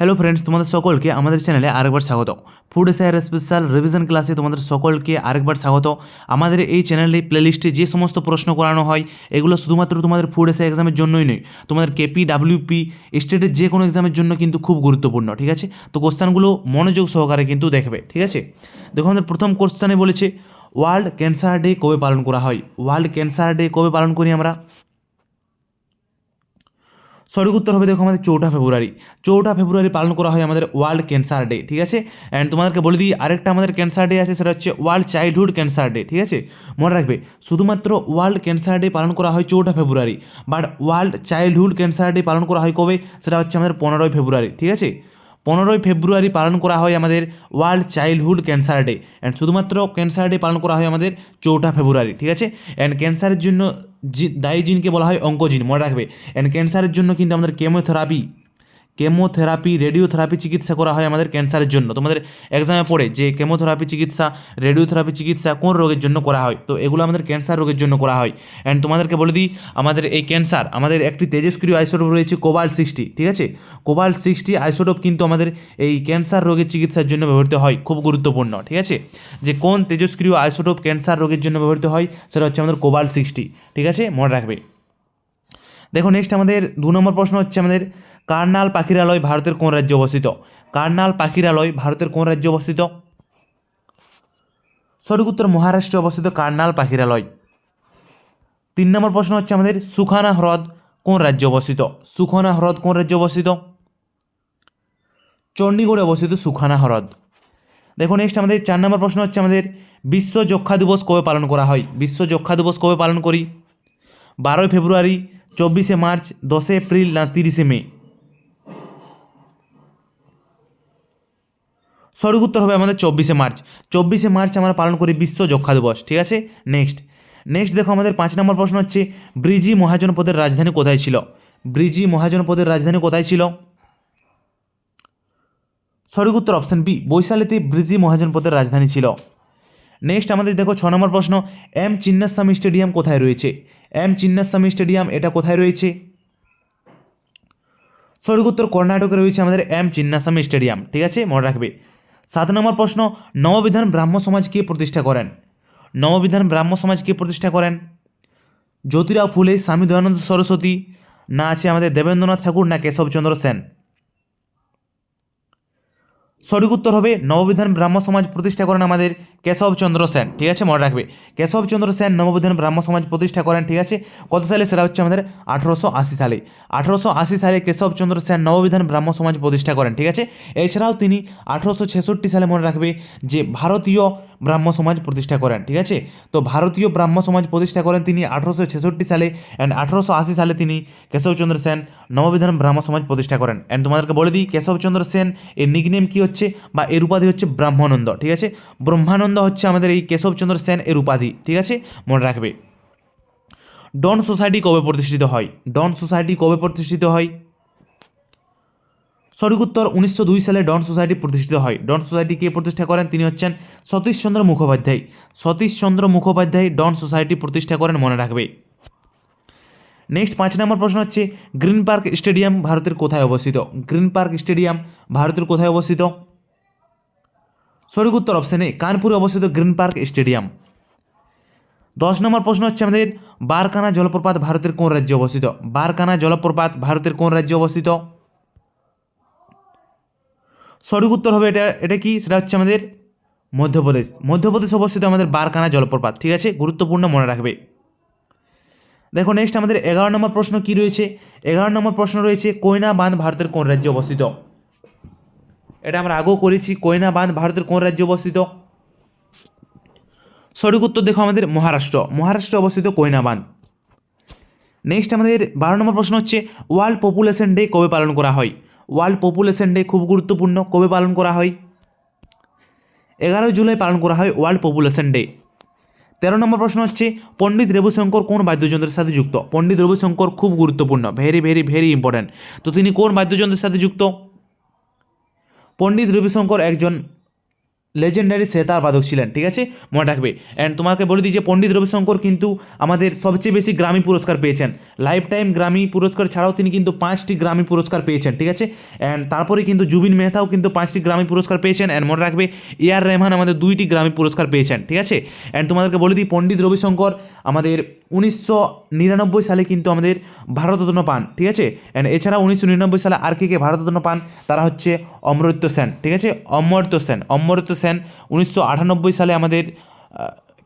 Hello friends, তোমাদের সকলকে আমাদের চ্যানেলে আরেকবার স্বাগত। ফুড এসআইআর স্পেশাল রিভিশন ক্লাসে তোমাদের সকলকে আরেকবার স্বাগত। আমাদের এই চ্যানেলে প্লেলিস্টে যে সমস্ত প্রশ্ন করানো হয় এগুলো শুধুমাত্র তোমাদের ফুড এসআই এক্সামের জন্যই নয়, তোমাদের কেপি, ডাব্লিউপি, স্টেটের যে কোনো এক্সামের জন্য কিন্তু খুব গুরুত্বপূর্ণ। ঠিক আছে, তো কোশ্চেনগুলো মনোযোগ সহকারে কিন্তু দেখবে। ঠিক আছে, দেখো আমাদের প্রথম কোশ্চেনে বলেছে ওয়ার্ল্ড ক্যান্সার ডে কবে পালন করা হয়। ওয়ার্ল্ড ক্যান্সার ডে কবে পালন করি আমরা? সঠিক উত্তর হবে দেখো আমাদের 4 ফেব্রুয়ারি। 4 ফেব্রুয়ারি পালন করা হয় আমাদের ওয়ার্ল্ড ক্যান্সার ডে। ঠিক আছে, অ্যান্ড তোমাদেরকে বলে দিই আরেকটা আমাদের ক্যান্সার ডে আছে, সেটা হচ্ছে ওয়ার্ল্ড চাইল্ডহুড ক্যান্সার ডে। ঠিক আছে, মনে রাখবে শুধুমাত্র ওয়ার্ল্ড ক্যান্সার ডে পালন করা হয় 4 ফেব্রুয়ারি, but world childhood cancer day পালন করা হয় কবে? সেটা হচ্ছে আমাদের 15 ফেব্রুয়ারি। ঠিক আছে, 15 ফেব্রুয়ারি পালন করা হয় আমাদের world childhood cancer day, and শুধুমাত্র ক্যান্সার ডে পালন করা হয় আমাদের 4 ফেব্রুয়ারি। ঠিক আছে, অ্যান্ড ক্যান্সারের জন্য দায়ী জিনকে বলা হয় অঙ্কোজিন, মনে রাখবে। অ্যান্ড ক্যান্সারের জন্য কিন্তু আমাদের কেমোথেরাপি, রেডিওথেরাপি চিকিৎসা করা হয় আমাদের ক্যান্সারের জন্য। তোমাদের এক্সামে পড়ে যে কেমোথেরাপি চিকিৎসা, রেডিওথেরাপি চিকিৎসা কোন রোগের জন্য করা হয়, তো এগুলো আমাদের ক্যান্সার রোগের জন্য করা হয়। অ্যান্ড তোমাদেরকে বলে দিই আমাদের এই ক্যান্সার, আমাদের একটি তেজস্ক্রিয় আইসোটোপ রয়েছে কোবাল্ট-60। ঠিক আছে, কোবাল্ট-60 আইসোটোপ কিন্তু আমাদের এই ক্যান্সার রোগের চিকিৎসার জন্য ব্যবহৃত হয়, খুব গুরুত্বপূর্ণ। ঠিক আছে, যে কোন তেজস্ক্রিয় আইসোটোপ ক্যান্সার রোগের জন্য ব্যবহৃত হয় সেটা হচ্ছে আমাদের কোবাল্ট-60। ঠিক আছে, মনে রাখবে। দেখো নেক্সট আমাদের 2 নম্বর প্রশ্ন হচ্ছে আমাদের কার্নাল পাখিরালয় ভারতের কোন রাজ্যে অবস্থিত? কার্নাল পাখিরালয় ভারতের কোন রাজ্যে অবস্থিত? সঠিক উত্তর মহারাষ্ট্রে অবস্থিত কার্নাল পাখিরালয়। 3 নম্বর প্রশ্ন হচ্ছে আমাদের সুখানা হ্রদ কোন রাজ্যে অবস্থিত? সুখানা হ্রদ কোন রাজ্যে অবস্থিত? চণ্ডীগড়ে অবস্থিত সুখানা হ্রদ। দেখো নেক্সট আমাদের 4 নম্বর প্রশ্ন হচ্ছে আমাদের বিশ্ব যক্ষ্মা দিবস কবে পালন করা হয়? বিশ্ব যক্ষ্মা দিবস কবে পালন করি? 12 ফেব্রুয়ারি, 24 মার্চ, 10 এপ্রিল না 30 মে? সঠিক উত্তর হবে আমাদের 24 মার্চ। 24 মার্চ আমরা পালন করি বিশ্ব যক্ষ্মা দিবস। ঠিক আছে, নেক্সট দেখো আমাদের 5 নম্বর প্রশ্ন হচ্ছে ব্রিজি মহাজনপদের রাজধানী কোথায় ছিল? ব্রিজি মহাজনপদের রাজধানী কোথায় ছিল? সঠিক উত্তর অপশন বি, বৈশালীতে ব্রিজি মহাজনপদের রাজধানী ছিল। নেক্সট আমাদের দেখো 6 নম্বর প্রশ্ন এম চিন্নাস্বামী স্টেডিয়াম কোথায় রয়েছে? এম চিন্নাস্বামী স্টেডিয়াম এটা কোথায় রয়েছে? সঠিক উত্তর কর্ণাটকে রয়েছে আমাদের এম চিন্নাস্বামী স্টেডিয়াম। ঠিক আছে, মনে রাখবে। 7 নম্বর প্রশ্ন নববিধান ব্রাহ্ম সমাজ কে প্রতিষ্ঠা করেন? নববিধান ব্রাহ্ম সমাজ কে প্রতিষ্ঠা করেন? জ্যোতিরাও ফুলে, স্বামী দয়ানন্দ সরস্বতী, না আছে আমাদের দেবেন্দ্রনাথ ঠাকুর, না কেশবচন্দ্র সেন? সঠিক উত্তর হবে নববিধান ব্রাহ্ম সমাজ প্রতিষ্ঠা করেন আমাদের কেশবচন্দ্র সেন। ঠিক আছে, মনে রাখবে কেশবচন্দ্র সেন নববিধান ব্রাহ্ম সমাজ প্রতিষ্ঠা করেন। ঠিক আছে, কত সালে? সেটা হচ্ছে আমাদের 1880 সালে। 1880 সালে কেশবচন্দ্র সেন নববিধান ব্রাহ্ম সমাজ প্রতিষ্ঠা করেন। ঠিক আছে, এছাড়াও তিনি 1866 সালে, মনে রাখবে, যে ভারতীয় ব্রাহ্ম সমাজ প্রতিষ্ঠা করেন। ঠিক আছে, তো ভারতীয় ব্রাহ্ম সমাজ প্রতিষ্ঠা করেন তিনি 1866 সালে, অ্যান্ড 1880 সালে তিনি কেশবচন্দ্র সেন নববিধান ব্রাহ্ম সমাজ প্রতিষ্ঠা করেন। অ্যান্ড তোমাদেরকে বলে দিই কেশবচন্দ্র সেন এর নিকনেম কি হচ্ছে বা এর উপাধি হচ্ছে ব্রহ্মানন্দ। ঠিক আছে, ব্রহ্মানন্দ হচ্ছে আমাদের এই কেশবচন্দ্র সেন এর উপাধি। ঠিক আছে, মনে রাখবে। ডন সোসাইটি কবে প্রতিষ্ঠিত হয়? ডন সোসাইটি কবে প্রতিষ্ঠিত হয়? সঠিক উত্তর 1902 সালে ডন সোসাইটি প্রতিষ্ঠিত হয়। ডন সোসাইটি কে প্রতিষ্ঠা করেন? তিনি হচ্ছেন সতীশচন্দ্র মুখোপাধ্যায়। সতীশচন্দ্র মুখোপাধ্যায় ডন সোসাইটি প্রতিষ্ঠা করেন, মনে রাখবে। নেক্সট 5 নম্বর প্রশ্ন হচ্ছে গ্রিন পার্ক স্টেডিয়াম ভারতের কোথায় অবস্থিত? গ্রিন পার্ক স্টেডিয়াম ভারতের কোথায় অবস্থিত? সঠিক উত্তর অপশন এ, কানপুরে অবস্থিত গ্রিন পার্ক স্টেডিয়াম। 10 নম্বর প্রশ্ন হচ্ছে আমাদের বারকানা জলপ্রপাত ভারতের কোন রাজ্যে অবস্থিত? বারকানা জলপ্রপাত ভারতের কোন রাজ্যে অবস্থিত? সঠিক উত্তর হবে এটা কি? সেটা হচ্ছে আমাদের মধ্যপ্রদেশ। মধ্যপ্রদেশ অবস্থিত আমাদের বারকানা জলপ্রপাত। ঠিক আছে, গুরুত্বপূর্ণ, মনে রাখবে। দেখো নেক্সট আমাদের 11 নম্বর প্রশ্ন কি রয়েছে? 11 নম্বর প্রশ্ন রয়েছে কোয়না বাঁধ ভারতের কোন রাজ্যে অবস্থিত? এটা আমরা আগেও করেছি, কোয়না বাঁধ ভারতের কোন রাজ্যে অবস্থিত? সঠিক উত্তর দেখো আমাদের মহারাষ্ট্র অবস্থিত কোয়না বাঁধ। নেক্সট আমাদের 12 নম্বর প্রশ্ন হচ্ছে ওয়ার্ল্ড পপুলেশন ডে কবে পালন করা হয়? ওয়ার্ল্ড পপুলেশন ডে খুব গুরুত্বপূর্ণ, কবে পালন করা হয়? 11 জুলাই পালন করা হয় ওয়ার্ল্ড পপুলেশন ডে। 13 নম্বর প্রশ্ন হচ্ছে পণ্ডিত রবিশঙ্কর কোন বাদ্যযন্ত্রের সাথে যুক্ত? পণ্ডিত রবিশঙ্কর খুব গুরুত্বপূর্ণ, ভেরি ভেরি ভেরি ইম্পর্ট্যান্ট। তো তিনি কোন বাদ্যযন্ত্রের সাথে যুক্ত? পণ্ডিত রবিশঙ্কর একজন লেজেন্ডারি সেতার বাদক ছিলেন, ঠিক আছে, মনে রাখবে। অ্যান্ড তোমাকে বলে দিই যে পণ্ডিত রবিশঙ্কর কিন্তু আমাদের সবচেয়ে বেশি গ্রামী পুরস্কার পেয়েছেন। লাইফ টাইম গ্রামী পুরস্কার ছাড়াও তিনি কিন্তু 5টি গ্রামী পুরস্কার পেয়েছেন, ঠিক আছে। অ্যান্ড তারপরে কিন্তু জুবিন মেহতাও কিন্তু 5টি গ্রামী পুরস্কার পেয়েছেন। অ্যান্ড মনে রাখবে এআর রহমান আমাদের 2টি গ্রামী পুরস্কার পেয়েছেন, ঠিক আছে। অ্যান্ড তোমাদেরকে বলে দিই পণ্ডিত রবিশঙ্কর আমাদের 1999 সালে কিন্তু আমাদের ভারতরত্ন পান, ঠিক আছে। অ্যান্ড এছাড়া 1999 সালে আর কে ভারতরত্ন পান, তারা হচ্ছে অমর্ত্য সেন, ঠিক আছে, অমর্ত্য সেন 1998 সালে আমাদের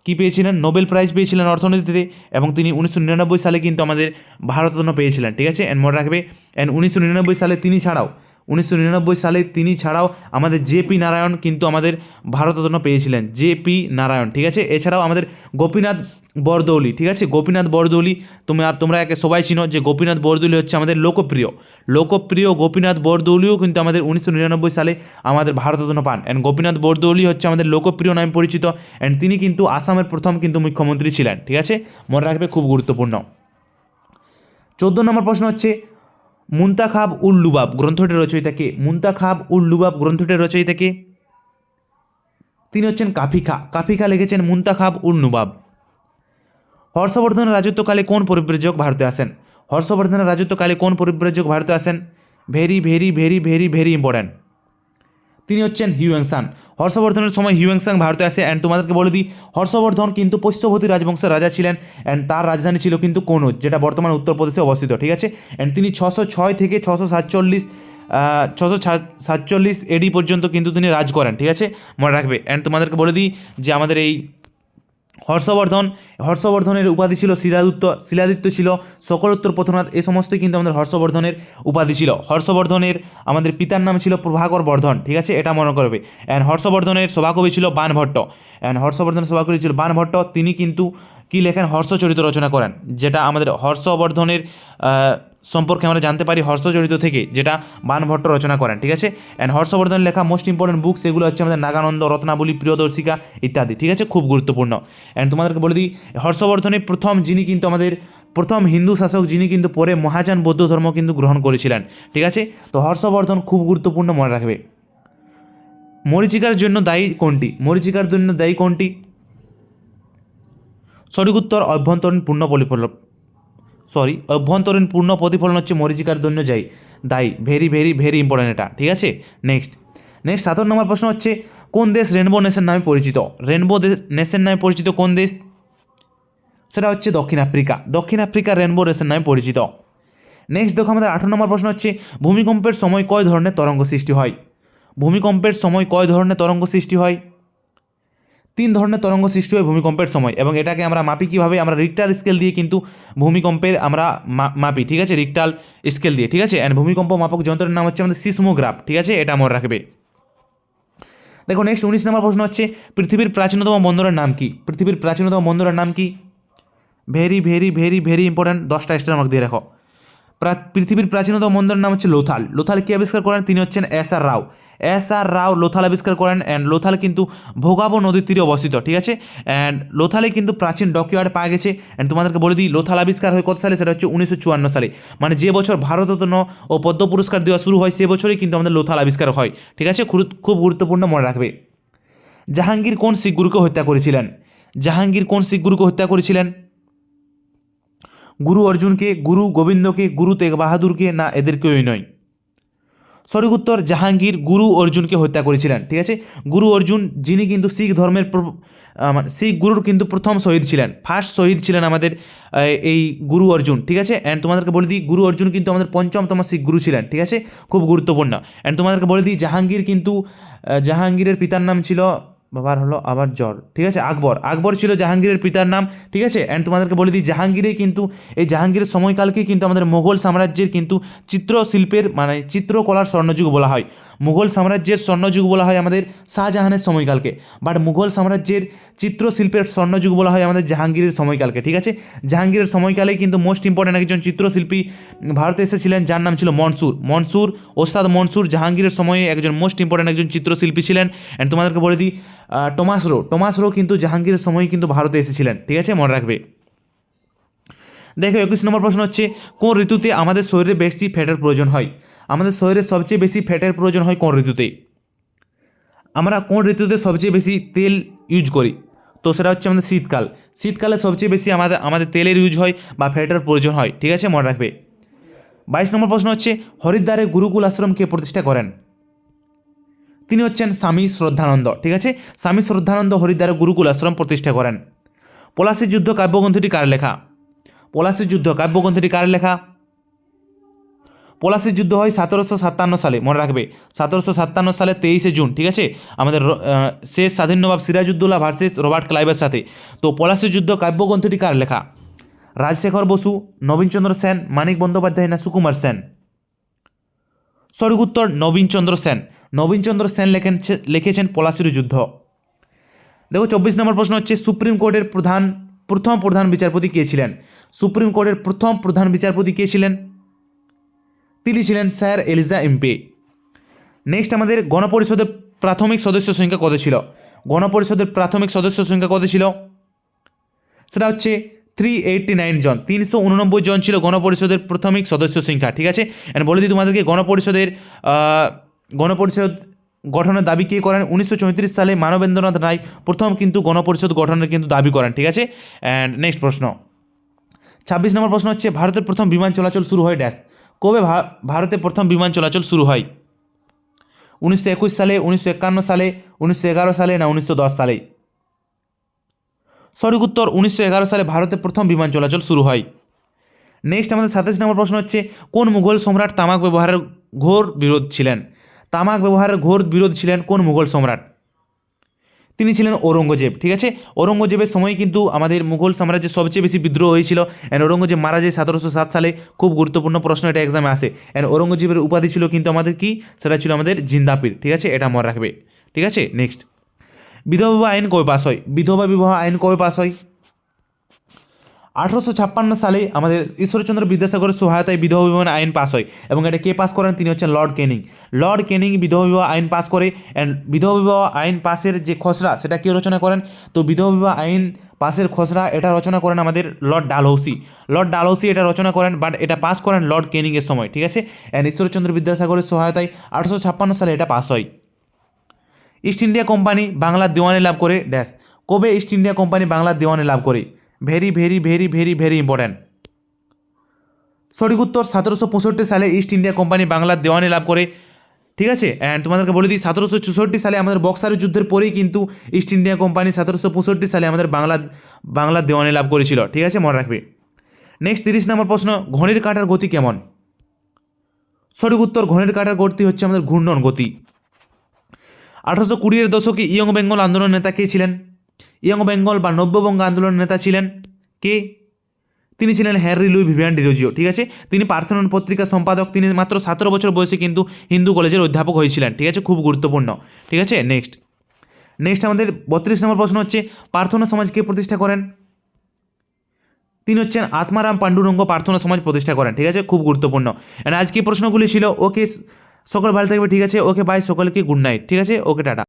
কি পেয়েছিলেন, নোবেল প্রাইজ পেয়েছিলেন অর্থনীতিতে, এবং তিনি 1999 সালে কিন্তু আমাদের ভারতরত্ন পেয়েছিলেন, ঠিক আছে। অ্যান্ড মনে রাখবে অ্যান্ড 1999 সালে তিনি ছাড়াও আমাদের জেপি নারায়ণ কিন্তু আমাদের ভারতরত্ন পেয়েছিলেন, জেপি নারায়ণ, ঠিক আছে। এছাড়াও আমাদের গোপীনাথ বরদৌলি, ঠিক আছে, গোপীনাথ বরদৌলি তোমরা একে সবাই চিনো যে গোপীনাথ বরদৌলি হচ্ছে আমাদের লোকপ্রিয় গোপীনাথ বরদৌলিও কিন্তু আমাদের 1999 সালে আমাদের ভারতরত্ন পান। অ্যান্ড গোপীনাথ বরদৌলি হচ্ছে আমাদের লোকপ্রিয় নামে পরিচিত। অ্যান্ড তিনি কিন্তু আসামের প্রথম কিন্তু মুখ্যমন্ত্রী ছিলেন, ঠিক আছে, মনে রাখবে, খুব গুরুত্বপূর্ণ। 14 নম্বর প্রশ্ন হচ্ছে মুন্তাখাব উল লুবাব গ্রন্থটির রচয়িতা কে? মুন্তাখাব উল লুবাব গ্রন্থটির রচয়িতা কে? তিনি হচ্ছেন কাফিখা লিখেছেন মুন্তাখাব উল লুবাব। হর্ষবর্ধনের রাজত্বকালে কোন পরিব্রাজক ভারতে আসেন? হর্ষবর্ধনের রাজত্বকালে কোন পরিব্রাজক ভারতে আসেন? Very very very very very important, তিনি হচ্ছেন হিউয়েনসাং। হর্ষবর্ধনের সময় হিউয়েনসাং ভারতে আসে। অ্যান্ড তোমাদেরকে বলে দিই হর্ষবর্ধন কিন্তু পৈষ্যবতী রাজবংশের রাজা ছিলেন। অ্যান্ড তার রাজধানী ছিল কিন্তু কনৌজ, যেটা বর্তমানে উত্তরপ্রদেশে অবস্থিত, ঠিক আছে। অ্যান্ড তিনি 606 থেকে 647 এডি পর্যন্ত কিন্তু তিনি রাজ করেন, ঠিক আছে, মনে রাখবে। অ্যান্ড তোমাদেরকে বলে দিই যে আমাদের এই হর্ষবর্ধনের উপাধি ছিল শিলাদিত্য ছিল সকলোত্তর পথনাথ, এ সমস্তই কিন্তু আমাদের হর্ষবর্ধনের উপাধি ছিল। হর্ষবর্ধনের আমাদের পিতার নাম ছিল প্রভাকর বর্ধন, ঠিক আছে, এটা মনে করবে। অ্যান্ড হর্ষবর্ধনের সভাকবি ছিল বাণভট্ট। তিনি কিন্তু কি লেখেন, হর্ষচরিত রচনা করেন, যেটা আমাদের হর্ষবর্ধনের সম্পর্কে আমরা জানতে পারি হর্ষচরিত থেকে, যেটা বাণভট্ট রচনা করেন, ঠিক আছে। অ্যান্ড হর্ষবর্ধনের লেখা মোস্ট ইম্পর্টেন্ট বুক সেগুলো হচ্ছে আমাদের নাগানন্দ, রত্নাবলী, প্রিয়দর্শিকা ইত্যাদি, ঠিক আছে, খুব গুরুত্বপূর্ণ। অ্যান্ড তোমাদেরকে বলে দিই হর্ষবর্ধনের প্রথম হিন্দু শাসক যিনি কিন্তু পরে মহাযান বৌদ্ধ ধর্ম কিন্তু গ্রহণ করেছিলেন, ঠিক আছে। তো হর্ষবর্ধন খুব গুরুত্বপূর্ণ, মনে রাখবে। মরীচিকার জন্য দায়ী কোনটি? সঠিক উত্তর অভ্যন্তরীণ পূর্ণ প্রতিফলন হচ্ছে মরীচিকার জন্য দায়ী। ভেরি ভেরি ভেরি ইম্পর্টেন্ট এটা, ঠিক আছে। নেক্সট 17 নম্বর প্রশ্ন হচ্ছে কোন দেশ রেনবো নেশন নামে পরিচিত? নেশন নামে পরিচিত কোন দেশ? সেটা হচ্ছে দক্ষিণ আফ্রিকা রেনবো নেশন নামে পরিচিত। নেক্সট দেখো আমাদের 18 নম্বর প্রশ্ন হচ্ছে ভূমিকম্পের সময় কয় ধরনের তরঙ্গ সৃষ্টি হয়? 3 ধরনের তরঙ্গ সৃষ্টি হয় ভূমিকম্পের সময়, এবং এটাকে আমরা মাপি কীভাবে? আমরা রিক্টার স্কেল দিয়ে কিন্তু ভূমিকম্পের আমরা মাপি, ঠিক আছে, রিক্টার স্কেল দিয়ে, ঠিক আছে। অ্যান্ড ভূমিকম্প মাপক যন্ত্রের নাম হচ্ছে আমাদের সিসমোগ্রাফ, ঠিক আছে, এটা মনে রাখবে। দেখো নেক্সট 19 নম্বর প্রশ্ন হচ্ছে পৃথিবীর প্রাচীনতম বন্দরের নাম কি? Very very very very important, 10টা এক্সট্রা মার্ক দিয়ে রাখো। পৃথিবীর প্রাচীনতম বন্দরের নাম হচ্ছে লোথাল কে আবিষ্কার করেন? তিনি হচ্ছেন এস আর রাও লোথাল আবিষ্কার করেন। অ্যান্ড লোথাল কিন্তু ভোগাবো নদীর তীরে অবস্থিত, ঠিক আছে। অ্যান্ড লোথালে কিন্তু প্রাচীন ডকইয়ার্ড পাওয়া গেছে। অ্যান্ড তোমাদেরকে বলে দিই লোথাল আবিষ্কার হয় কত সালে? সেটা হচ্ছে 1954 সালে, মানে যে বছর ভারতরত্ন ও পদ্ম পুরস্কার দেওয়া শুরু হয় সে বছরই কিন্তু আমাদের লোথাল আবিষ্কার হয়, ঠিক আছে, খুব গুরুত্বপূর্ণ, মনে রাখবে। জাহাঙ্গীর কোন শিখ গুরুকে হত্যা করেছিলেন? গুরু অর্জুনকে, গুরু গোবিন্দকে, গুরু তেগ বাহাদুরকে, না এদের কেউই নয়? সঠিক উত্তর জাহাঙ্গীর গুরু অর্জুনকে হত্যা করেছিলেন, ঠিক আছে। গুরু অর্জুন যিনি কিন্তু শিখ ধর্মের শিখ গুরুর কিন্তু প্রথম শহীদ ছিলেন, ফার্স্ট শহীদ ছিলেন আমাদের এই গুরু অর্জুন, ঠিক আছে। অ্যান্ড তোমাদেরকে বলে দিই গুরু অর্জুন কিন্তু আমাদের 5মতম শিখ গুরু ছিলেন, ঠিক আছে, খুব গুরুত্বপূর্ণ। অ্যান্ড তোমাদেরকে বলে দিই জাহাঙ্গীরের পিতার নাম ছিল বাবার হলো আবার জ্বর, ঠিক আছে, আকবর ছিল জাহাঙ্গীরের পিতার নাম, ঠিক আছে। অ্যান্ড তোমাদেরকে বলে দিই জাহাঙ্গীরের সময়কালকেই কিন্তু আমাদের মোগল সাম্রাজ্যের কিন্তু চিত্রশিল্পের মানে চিত্রকলার স্বর্ণযুগ বলা হয়। মুঘল সাম্রাজ্যের স্বর্ণযুগ বলা হয় আমাদের শাহজাহানের সময়কালকে, বাট মুঘল সাম্রাজ্যের চিত্রশিল্পের স্বর্ণযুগ বলা হয় আমাদের জাহাঙ্গীরের সময়কালকে, ঠিক আছে। জাহাঙ্গীরের সময়কালেই কিন্তু মোস্ট ইম্পর্ট্যান্ট একজন চিত্রশিল্পী ভারতে এসেছিলেন, যার নাম ছিল ওস্তাদ মনসুর জাহাঙ্গীরের সময়ে একজন মোস্ট ইম্পর্ট্যান্ট একজন চিত্রশিল্পী ছিলেন। অ্যান্ড তোমাদেরকে বলে দিই টমাস রো কিন্তু জাহাঙ্গীরের সময় কিন্তু ভারতে এসেছিলেন, ঠিক আছে, মনে রাখবে। দেখো 21 নম্বর প্রশ্ন হচ্ছে কোন ঋতুতে আমাদের শরীরে বেশি ফ্যাটের প্রয়োজন হয়? আমাদের শরীরে সবচেয়ে বেশি ফ্যাটের প্রয়োজন হয় কোন ঋতুতে? আমরা কোন ঋতুতে সবচেয়ে বেশি তেল ইউজ করি? তো সেটা হচ্ছে আমাদের শীতকাল। শীতকালে সবচেয়ে বেশি আমাদের তেলের ইউজ হয় বা ফ্যাটের প্রয়োজন হয়, ঠিক আছে, মনে রাখবে। 22 নম্বর প্রশ্ন হচ্ছে হরিদ্বারে গুরুকুল আশ্রমকে প্রতিষ্ঠা করেন? তিনি হচ্ছেন স্বামী শ্রদ্ধানন্দ, ঠিক আছে, স্বামী শ্রদ্ধানন্দ হরিদ্বারে গুরুকুল আশ্রম প্রতিষ্ঠা করেন। পলাশীর যুদ্ধ কাব্যগ্রন্থটি কার লেখা? পলাশীর যুদ্ধ কাব্যগ্রন্থটি কার লেখা? পলাশীর যুদ্ধ হয় 1757 সালে, মনে রাখবে, 1757 সালে 23শে জুন, ঠিক আছে, আমাদের শেষ স্বাধীন নবাব সিরাজউদ্দৌলা ভার্সেস রবার্ট ক্লাইভের সাথে। তো পলাশীর যুদ্ধ কাব্যগ্রন্থটি কার লেখা? রাজশেখর বসু, নবীনচন্দ্র সেন, মানিক বন্দ্যোপাধ্যায় না সুকুমার সেন? সঠিক উত্তর নবীনচন্দ্র সেন। নবীনচন্দ্র সেন লিখেছেন পলাশীর যুদ্ধ। দেখো 24 নম্বর প্রশ্ন হচ্ছে সুপ্রিম কোর্টের প্রথম প্রধান বিচারপতি কে ছিলেন? সুপ্রিম কোর্টের প্রথম প্রধান বিচারপতি কে ছিলেন? তিনি ছিলেন স্যার এলিজা এমপি। নেক্সট আমাদের গণপরিষদের প্রাথমিক সদস্য সংখ্যা কত ছিল? গণপরিষদের প্রাথমিক সদস্য সংখ্যা কত ছিল? সেটা হচ্ছে 389 জন, 389 জন ছিল গণপরিষদের প্রাথমিক সদস্য সংখ্যা, ঠিক আছে। এন্ড বলে দিই তোমাদেরকে গণপরিষদ গঠনের দাবি কে করেন? 1934 সালে মানবেন্দ্রনাথ রায় প্রথম কিন্তু গণপরিষদ গঠনের কিন্তু দাবি করেন, ঠিক আছে। অ্যান্ড নেক্সট প্রশ্ন 26 নম্বর প্রশ্ন হচ্ছে ভারতের প্রথম বিমান চলাচল শুরু হয় ড্যাশ? কবে ভারতে প্রথম বিমান চলাচল শুরু হয়? 1921 সালে, 1951 সালে, 1911 সালে না 1910 সালে? সঠিক উত্তর 1911 সালে ভারতে প্রথম বিমান চলাচল শুরু হয়। নেক্সট আমাদের 27 নম্বর প্রশ্ন হচ্ছে কোন মুঘল সম্রাট তামাক ব্যবহারের ঘোর বিরোধ ছিলেন? তামাক ব্যবহারের ঘোর বিরোধ ছিলেন কোন মুঘল সম্রাট? তিনি ছিলেন ঔরঙ্গজেব, ঠিক আছে। ঔরঙ্গজেবের সময় কিন্তু আমাদের মুঘল সাম্রাজ্যের সবচেয়ে বেশি বিদ্রোহ হয়েছিল। অ্যান্ড ঔরঙ্গজেব মারা যায় 1707 সালে। খুব গুরুত্বপূর্ণ প্রশ্ন, এটা এক্সামে আসে। অ্যান্ড ঔরঙ্গজেবের উপাধি ছিল কিন্তু আমাদের কি? সেটা ছিল আমাদের জিন্দাপীর, ঠিক আছে, এটা মনে রাখবে, ঠিক আছে। নেক্সট বিধবা বিবাহ আইন কবে পাস হয়? বিধবা বিবাহ আইন কবে পাস হয়? 1856 সালে আমাদের ঈশ্বরচন্দ্র বিদ্যাসাগরের সহায়তায় বিধবা বিবাহ আইন পাস হয়। এবং এটা কে পাস করেন? তিনি হচ্ছেন লর্ড ক্যানিং। লর্ড ক্যানিং বিধবা বিবাহ আইন পাস করে। অ্যান্ড বিধবা বিবাহ আইন পাসের যে খসড়া সেটা কে রচনা করেন? তো বিধবা বিবাহ আইন পাসের খসড়া এটা রচনা করেন আমাদের লর্ড ডালহৌসি। লর্ড ডালহৌসি এটা রচনা করেন, বাট এটা পাস করেন লর্ড ক্যানিংয়ের সময়, ঠিক আছে। অ্যান্ড ঈশ্বরচন্দ্র বিদ্যাসাগরের সহায়তায় 1856 সালে এটা পাস হয়। ইস্ট ইন্ডিয়া কোম্পানি বাংলার দেওয়ানি লাভ করে ড্যাশ? কবে ইস্ট ইন্ডিয়া কোম্পানি বাংলার দেওয়ানি লাভ করে? Very very very very very important. সঠিক উত্তর 1765 সালে ইস্ট ইন্ডিয়া কোম্পানি বাংলার দেওয়ানি লাভ করে, ঠিক আছে। অ্যান্ড তোমাদেরকে বলে দিই 1764 সালে আমাদের বক্সারের যুদ্ধের পরেই কিন্তু ইস্ট ইন্ডিয়া কোম্পানি 1765 সালে আমাদের বাংলার দেওয়ানি লাভ করেছিল, ঠিক আছে, মনে রাখবে। নেক্সট 30 নম্বর প্রশ্ন ঘড়ির কাঁটার গতি কেমন? সঠিক উত্তর ঘড়ির কাঁটার গতি হচ্ছে আমাদের ঘূর্ণন গতি। 1820-এর দশকে ইয়ং বেঙ্গল আন্দোলন নেতা কে ছিলেন? ইয়ং বেঙ্গল বা নব্যবঙ্গ আন্দোলনের নেতা ছিলেন কে? তিনি ছিলেন হ্যানরি লুই ভিভিয়ান ডিরোজিও, ঠিক আছে। তিনি পার্থেনন পত্রিকার সম্পাদক। তিনি মাত্র 17 বছর বয়সে কিন্তু হিন্দু কলেজের অধ্যাপক হয়েছিলেন, ঠিক আছে, খুব গুরুত্বপূর্ণ, ঠিক আছে। নেক্সট আমাদের 32 নম্বর প্রশ্ন হচ্ছে প্রার্থনা সমাজ কে প্রতিষ্ঠা করেন? তিনি হচ্ছেন আত্মারাম পাণ্ডুরঙ্গ প্রার্থনা সমাজ প্রতিষ্ঠা করেন, ঠিক আছে, খুব গুরুত্বপূর্ণ। আজকে প্রশ্নগুলি ছিল। ওকে সকল ভালো থাকবে, ঠিক আছে, ওকে বাই, সকলকে গুড নাইট, ঠিক আছে, ওকে টাটা।